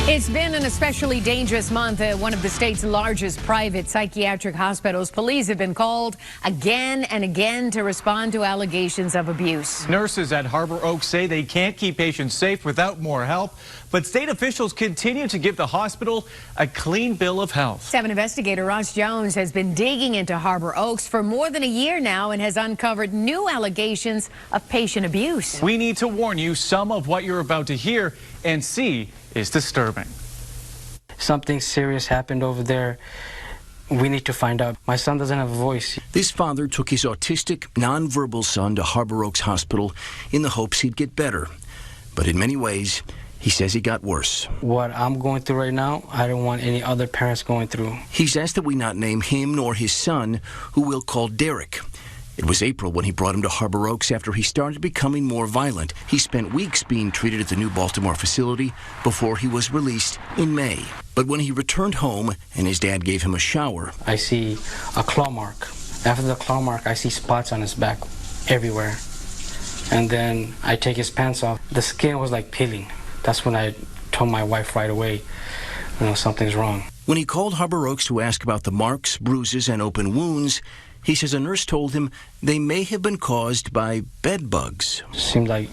It's been an especially dangerous month at one of the state's largest private psychiatric hospitals. Police have been called again and again to respond to allegations of abuse. Nurses at Harbor Oaks say they can't keep patients safe without more help, but state officials continue to give the hospital a clean bill of health. 7 investigator Ross Jones has been digging into Harbor Oaks for more than a year now and has uncovered new allegations of patient abuse. We need to warn you, some of what you're about to hear and see is disturbing. Something serious happened over there. We need to find out. My son doesn't have a voice. This father took his autistic, nonverbal son to Harbor Oaks Hospital in the hopes he'd get better. But in many ways, he says he got worse. What I'm going through right now, I don't want any other parents going through. He's asked that we not name him nor his son, who we'll call Derek. It was April when he brought him to Harbor Oaks after he started becoming more violent. He spent weeks being treated at the new Baltimore facility before he was released in May. But when he returned home and his dad gave him a shower, I see a claw mark. After the claw mark, I see spots on his back everywhere. And then I take his pants off. The skin was like peeling. That's when I told my wife right away, something's wrong. When he called Harbor Oaks to ask about the marks, bruises, and open wounds, he says a nurse told him they may have been caused by bed bugs. Seemed like,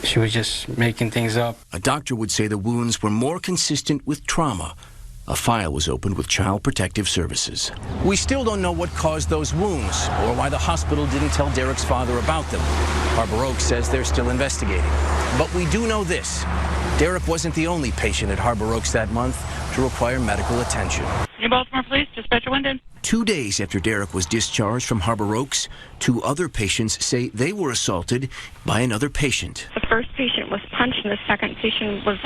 she was just making things up. A doctor would say the wounds were more consistent with trauma. A file was opened with Child Protective Services. We still don't know what caused those wounds or why the hospital didn't tell Derek's father about them. Harbor Oaks says they're still investigating. But we do know this. Derek wasn't the only patient at Harbor Oaks that month to require medical attention. New Baltimore Police, dispatcher Wyndham. 2 days after Derek was discharged from Harbor Oaks, 2 other patients say they were assaulted by another patient. The first patient was punched and the second patient was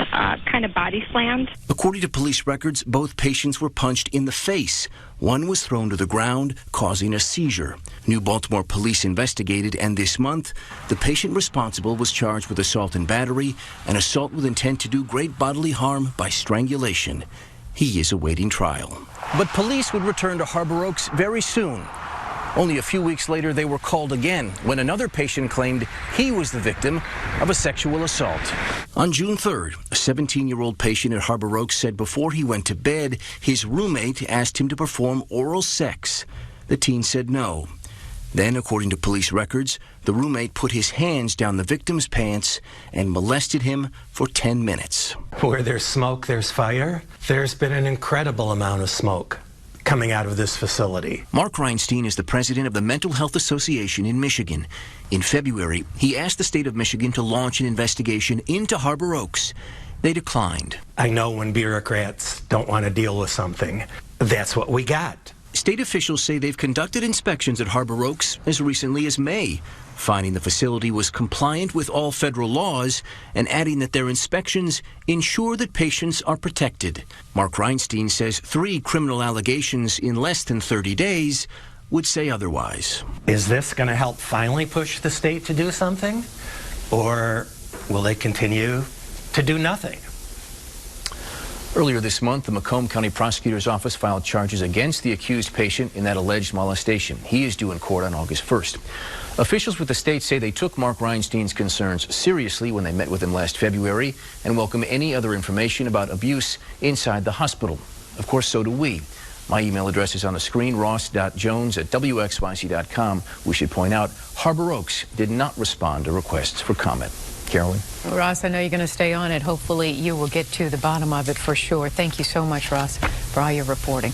kind of body slammed. According to police records, both patients were punched in the face. One was thrown to the ground, causing a seizure. New Baltimore Police investigated, and this month, the patient responsible was charged with assault and battery and assault with intent to do great bodily harm by strangulation. He is awaiting trial. But police would return to Harbor Oaks very soon. Only a few weeks later, they were called again when another patient claimed he was the victim of a sexual assault. On June 3rd, a 17-year-old patient at Harbor Oaks said before he went to bed, his roommate asked him to perform oral sex. The teen said no. Then, according to police records, the roommate put his hands down the victim's pants and molested him for 10 minutes. Where there's smoke, there's fire. There's been an incredible amount of smoke coming out of this facility. Mark Reinstein is the president of the Mental Health Association in Michigan. In February, he asked the state of Michigan to launch an investigation into Harbor Oaks. They declined. I know when bureaucrats don't want to deal with something, that's what we got. State officials say they've conducted inspections at Harbor Oaks as recently as May, finding the facility was compliant with all federal laws and adding that their inspections ensure that patients are protected. Mark Reinstein says 3 criminal allegations in less than 30 days would say otherwise. Is this going to help finally push the state to do something? Or will they continue to do nothing? Earlier this month, the Macomb County prosecutor's office filed charges against the accused patient in that alleged molestation. He is due in court on August 1st. Officials with the state say they took Mark Reinstein's concerns seriously when they met with him last February and welcome any other information about abuse inside the hospital. Of course, so do we. My email address is on the screen, ross.jones@WXYZ.com. We should point out, Harbor Oaks did not respond to requests for comment. Carolyn? Ross, I know you're going to stay on it. Hopefully you will get to the bottom of it for sure. Thank you so much, Ross, for all your reporting.